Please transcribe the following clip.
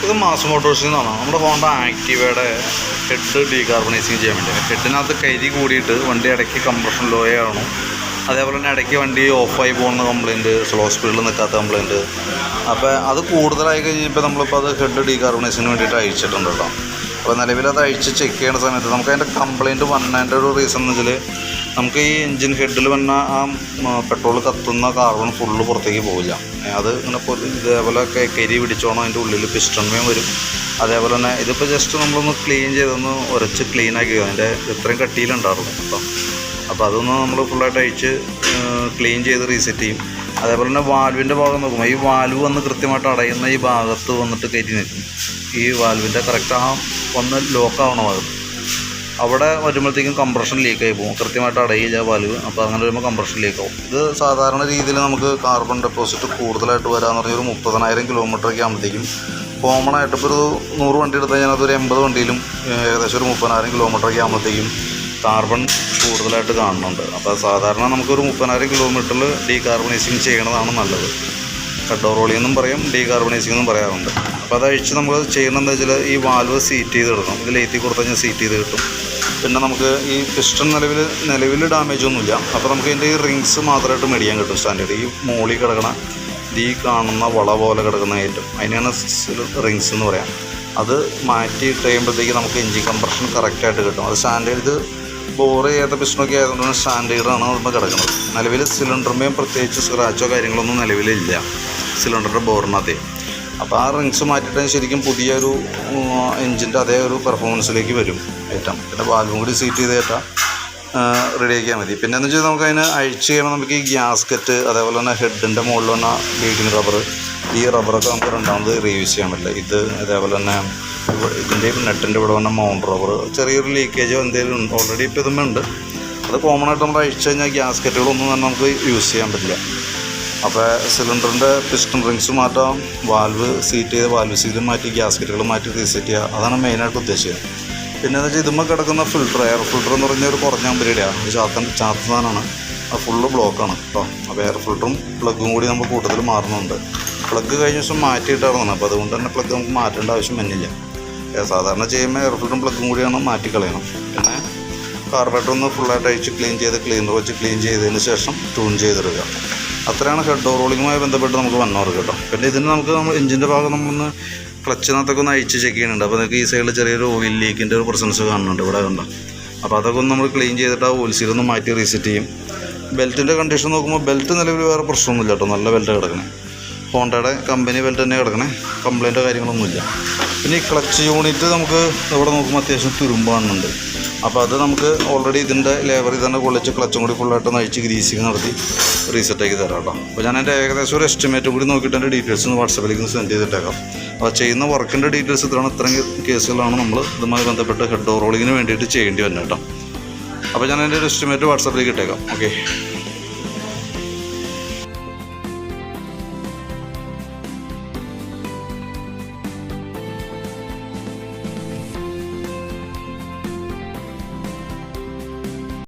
ഇത് മാസ് മോട്ടോഴ്സിൽ നിന്നാണ് നമ്മുടെ ഹോണ്ട ആക്റ്റീവയുടെ ഹെഡ് ഡീകാർബണൈസിങ് ചെയ്യാൻ വേണ്ടി. ഹെഡിനകത്ത് കരി കൂടിയിട്ട് വണ്ടി ഇടയ്ക്ക് കംപ്രഷൻ ലോ ആവണം, അതേപോലെ തന്നെ ഇടയ്ക്ക് വണ്ടി ഓഫായി പോകുന്ന കംപ്ലയിൻറ്റ്, സ്ലോ സ്പീഡിൽ നിൽക്കാത്ത കംപ്ലയിൻറ്റ്. അപ്പോൾ അത് കൂടുതലായി കഴിഞ്ഞപ്പോൾ നമ്മളിപ്പോൾ അത് ഹെഡ് ഡീകാർബണൈസിന് വേണ്ടിയിട്ട് അയച്ചിട്ടുണ്ട് കേട്ടോ. അപ്പോൾ നിലവിലത് അഴിച്ച് ചെക്ക് ചെയ്യുന്ന സമയത്ത് നമുക്ക് അതിൻ്റെ കംപ്ലയിൻറ്റ് വന്നതിൻ്റെ ഒരു റീസൺ എന്ന് വെച്ചാൽ നമുക്ക് ഈ എൻജിൻ ഹെഡിൽ വന്ന ആ പെട്രോൾ കത്തുന്ന കാർബൺ ഫുള്ള് പുറത്തേക്ക് പോവില്ല. അത് ഇങ്ങനെ ഇതേപോലെ കരി പിടിച്ചോണം അതിൻ്റെ ഉള്ളിൽ പിസ്റ്റൺമേയും വരും. അതേപോലെ തന്നെ ഇതിപ്പോൾ ജസ്റ്റ് നമ്മളൊന്ന് ക്ലീൻ ചെയ്തൊന്ന് ഉരച്ച് ക്ലീനാക്കി അതിൻ്റെ ഇത്രയും കട്ടിയിലുണ്ടായിരുന്നു കേട്ടോ. അപ്പോൾ അതൊന്ന് നമ്മൾ ഫുള്ളായിട്ട് അഴിച്ച് ക്ലീൻ ചെയ്ത് റീസെറ്റ് ചെയ്യും. അതേപോലെ തന്നെ വാൽവിൻ്റെ ഭാഗം നോക്കുമ്പോൾ ഈ വാൽവ് വന്ന് കൃത്യമായിട്ട് അടയുന്ന ഈ ഭാഗത്ത് വന്നിട്ട് കയറ്റി നിൽക്കും. ഈ വാൽവിൻ്റെ കറക്റ്റ് ആ വന്ന് ലോക്കാവണ ഭാഗത്ത് അവിടെ വരുമ്പോഴത്തേക്കും കംപ്രഷൻ ലീക്കായി പോകും. കൃത്യമായിട്ട് അടയില്ല വാൽവ്. അപ്പോൾ അങ്ങനെ വരുമ്പോൾ കംപ്രഷൻ ലീക്കാവും. ഇത് സാധാരണ രീതിയിൽ നമുക്ക് കാർബൺ ഡെപ്പോസിറ്റ് കൂടുതലായിട്ട് വരാമെന്ന് പറഞ്ഞാൽ ഒരു 30,000 കിലോമീറ്ററൊക്കെ ആകുമ്പോഴത്തേക്കും കോമൺ ആയിട്ട് ഇപ്പോൾ ഒരു 100 വണ്ടി എടുത്തു കഴിഞ്ഞാൽ അതൊരു 80 വണ്ടിയിലും ഏകദേശം ഒരു 30,000 കിലോമീറ്ററൊക്കെ ആകുമ്പോഴത്തേക്കും കാർബൺ കൂടുതലായിട്ട് കാണുന്നുണ്ട്. അപ്പോൾ സാധാരണ നമുക്കൊരു 30,000 കിലോമീറ്ററിൽ ഡീകാർബണൈസിങ് ചെയ്യണതാണ് നല്ലത്. ഹെഡ് ഓവറോളിംഗ് എന്നും പറയും, ഡീകാർബണൈസിംഗ് എന്നും പറയാറുണ്ട്. അപ്പോൾ അത് അഴിച്ച് നമ്മൾ ചെയ്യണമെന്ന് വെച്ചാൽ ഈ വാൽവ് സീറ്റ് ചെയ്ത് എടുക്കണം. ഇത് ലേത്തി കൊടുത്തു കഴിഞ്ഞാൽ സീറ്റ് ചെയ്ത് കിട്ടും. പിന്നെ നമുക്ക് ഈ പിസ്റ്റൺ നിലവിൽ ഡാമേജ് ഒന്നുമില്ല. അപ്പോൾ നമുക്ക് ഇതിൻ്റെ ഈ റിങ്സ് മാത്രമായിട്ട് മേടിക്കാൻ കിട്ടും സ്റ്റാൻഡേർഡ്. ഈ മോളിൽ കിടക്കണ ഈ കാണുന്ന വള പോലെ കിടക്കുന്ന ഐറ്റം അതിനാണ് റിങ്സ് എന്ന് പറയാം. അത് മാറ്റിയിട്ട് കഴിയുമ്പോഴത്തേക്ക് നമുക്ക് എൻജിൻ കംപ്രഷൻ കറക്റ്റായിട്ട് കിട്ടും. അത് സ്റ്റാൻഡേർഡ് ഇത് ബോർ ചെയ്യാത്ത പിസ്റ്റണൊക്കെ ആയതുകൊണ്ടാണ് സ്റ്റാൻഡേർഡാണ് അതിപ്പോൾ കിടക്കുന്നത്. നിലവിൽ സിലിണ്ടറിൻ്റെയും പ്രത്യേകിച്ച് സ്ക്രാച്ചോ കാര്യങ്ങളൊന്നും നിലവിലില്ല സിലിണ്ടറിൻ്റെ ബോറിനകത്ത്. അപ്പോൾ ആ റിങ്സ് മാറ്റിയിട്ട് ശരിക്കും പുതിയൊരു എൻജിൻ്റെ അതേ ഒരു പെർഫോമൻസിലേക്ക് വരും ഐറ്റം. പിന്നെ വാൽവും കൂടി സീറ്റ് ചെയ്തേറ്റാൽ റെഡിയാക്കിയാൽ മതി. പിന്നെ എന്ന് വെച്ചാൽ നമുക്ക് അതിന് അഴിച്ച് ചെയ്യുമ്പോൾ നമുക്ക് ഈ ഗ്യാസ്കറ്റ് അതേപോലെ തന്നെ ഹെഡിൻ്റെ മുകളിൽ വന്ന ബീഡിങ് റബ്ബർ, ഈ റബ്ബറൊക്കെ നമുക്ക് രണ്ടാമത് റീയൂസ് ചെയ്യാൻ പറ്റില്ല. ഇത് അതേപോലെ തന്നെ ഇതിൻ്റെ നെറ്റിൻ്റെ ഇവിടെ വന്ന മൗണ്ട് റബ്ബർ ചെറിയൊരു ലീക്കേജോ എന്തെങ്കിലും ഓൾറെഡി ഇപ്പോൾ ഇതുമുണ്ട്. അത് കോമൺ ആയിട്ട് നമ്മൾ അഴിച്ചു കഴിഞ്ഞാൽ ഗ്യാസ്കറ്റുകളൊന്നും തന്നെ നമുക്ക് യൂസ് ചെയ്യാൻ പറ്റില്ല. അപ്പോൾ സിലിണ്ടറിൻ്റെ പിസ്റ്റൺ റിങ്സ് മാറ്റാം, വാൽവ് സീറ്റ് ചെയ്ത് വാൽവ് സീലും മാറ്റി ഗ്യാസ്കറ്റുകൾ മാറ്റി റീസെറ്റ് ചെയ്യുക. അതാണ് മെയിനായിട്ട് ഉദ്ദേശിച്ചത്. പിന്നെ എന്ന് വെച്ചാൽ ഇതുമ്പോൾ കിടക്കുന്ന ഫിൽറ്റർ, എയർ ഫിൽറ്റർ എന്ന് പറഞ്ഞാൽ ഒരു കുറഞ്ഞ അമ്പരിയുടെയാണ്, ഒരു ചാത്തനാണ്. അത് ഫുള്ള് ബ്ലോക്കാണ് കേട്ടോ. അപ്പോൾ എയർ ഫിൽറ്ററും പ്ലഗും കൂടി നമ്മൾ കൂട്ടത്തിൽ മാറുന്നുണ്ട്. പ്ലഗ് കഴിഞ്ഞ ദിവസം മാറ്റിയിട്ടായിരുന്നു. അപ്പോൾ അതുകൊണ്ട് തന്നെ പ്ലഗ് നമുക്ക് മാറ്റേണ്ട ആവശ്യം വന്നില്ല. സാധാരണ ചെയ്യുമ്പോൾ എയർ ഫിൽറ്ററും പ്ലഗും കൂടിയാണ് മാറ്റിക്കളയണം. പിന്നെ കാർബറേറ്റർ ഒന്ന് ഫുള്ളായിട്ട് അഴിച്ച് ക്ലീൻ ചെയ്ത് ക്ലീനർ വെച്ച് ക്ലീൻ ചെയ്തതിന് ശേഷം ട്യൂൺ ചെയ്തെടുക്കുക. അത്രയാണ് ഹെഡ് ഓവറോളിങ്ങുമായി ബന്ധപ്പെട്ട് നമുക്ക് വന്നവർക്ക് കേട്ടോ. പിന്നെ ഇതിന് നമ്മൾ എഞ്ചിൻ്റെ ഭാഗം നമ്മളൊന്ന് ക്ലച്ചിനകത്തൊക്കെ ഒന്ന് അഴിച്ച് ചെക്ക് ചെയ്യുന്നുണ്ട്. അപ്പോൾ നിങ്ങൾക്ക് ഈ സൈഡിൽ ചെറിയൊരു ഓയിൽ ലീക്കിൻ്റെ ഒരു പ്രസൻസ് കാണുന്നുണ്ട് ഇവിടെ കണ്ടോ. അപ്പോൾ അതൊക്കെ ഒന്ന് നമ്മൾ ക്ലീൻ ചെയ്തിട്ട് ആ ഓയിൽ സീലൊന്ന് മാറ്റി റീസെറ്റ് ചെയ്യും. ബെൽറ്റിൻ്റെ കണ്ടീഷൻ നോക്കുമ്പോൾ ബെൽറ്റ് നിലവിൽ വേറെ പ്രശ്നമൊന്നുമില്ല കേട്ടോ. നല്ല ബെൽറ്റ് കിടക്കണേ, ഹോണ്ടയുടെ കമ്പനി ബെൽറ്റ് തന്നെ കിടക്കണേ, കംപ്ലൈൻറ്റോ കാര്യങ്ങളൊന്നുമില്ല. പിന്നെ ഈ ക്ലച്ച് യൂണിറ്റ് നമുക്ക് ഇവിടെ നോക്കുമ്പോൾ അത്യാവശ്യം തുരുമ്പാണുണ്ട്. അപ്പോൾ അത് നമുക്ക് ഓൾറെഡി ഇതിൻ്റെ ലേബറിൽ തന്നെ കൊള്ളിച്ച് ക്ലച്ചും കൂടി ഫുള്ളായിട്ട് അഴിച്ച് ഗ്രീസിങ് നടത്തി റീസെറ്റാക്കി തരാം കേട്ടോ. അപ്പോൾ ഞാൻ എൻ്റെ ഏകദേശം ഒരു എസ്റ്റിമേറ്റും കൂടി നോക്കിയിട്ട് എൻ്റെ ഡീറ്റെയിൽസ് ഒന്ന് വാട്സാപ്പിലേക്ക് സെൻഡ് ചെയ്തിട്ടേക്കാം. അപ്പോൾ ചെയ്യുന്ന വർക്കിൻ്റെ ഡീറ്റെയിൽസ് ഇത്രയും കേസുകളാണ് നമ്മൾ ഇതുമായി ബന്ധപ്പെട്ട് ഹെഡ് ഓവറോളിങ്ങിന് വേണ്ടിയിട്ട് ചെയ്യേണ്ടി വരുന്നത് കേട്ടോ. അപ്പോൾ ഞാൻ എൻ്റെ ഒരു എസ്റ്റിമേറ്റ് വാട്സാപ്പിലേക്ക് ഇട്ടേക്കാം. ഓക്കെ.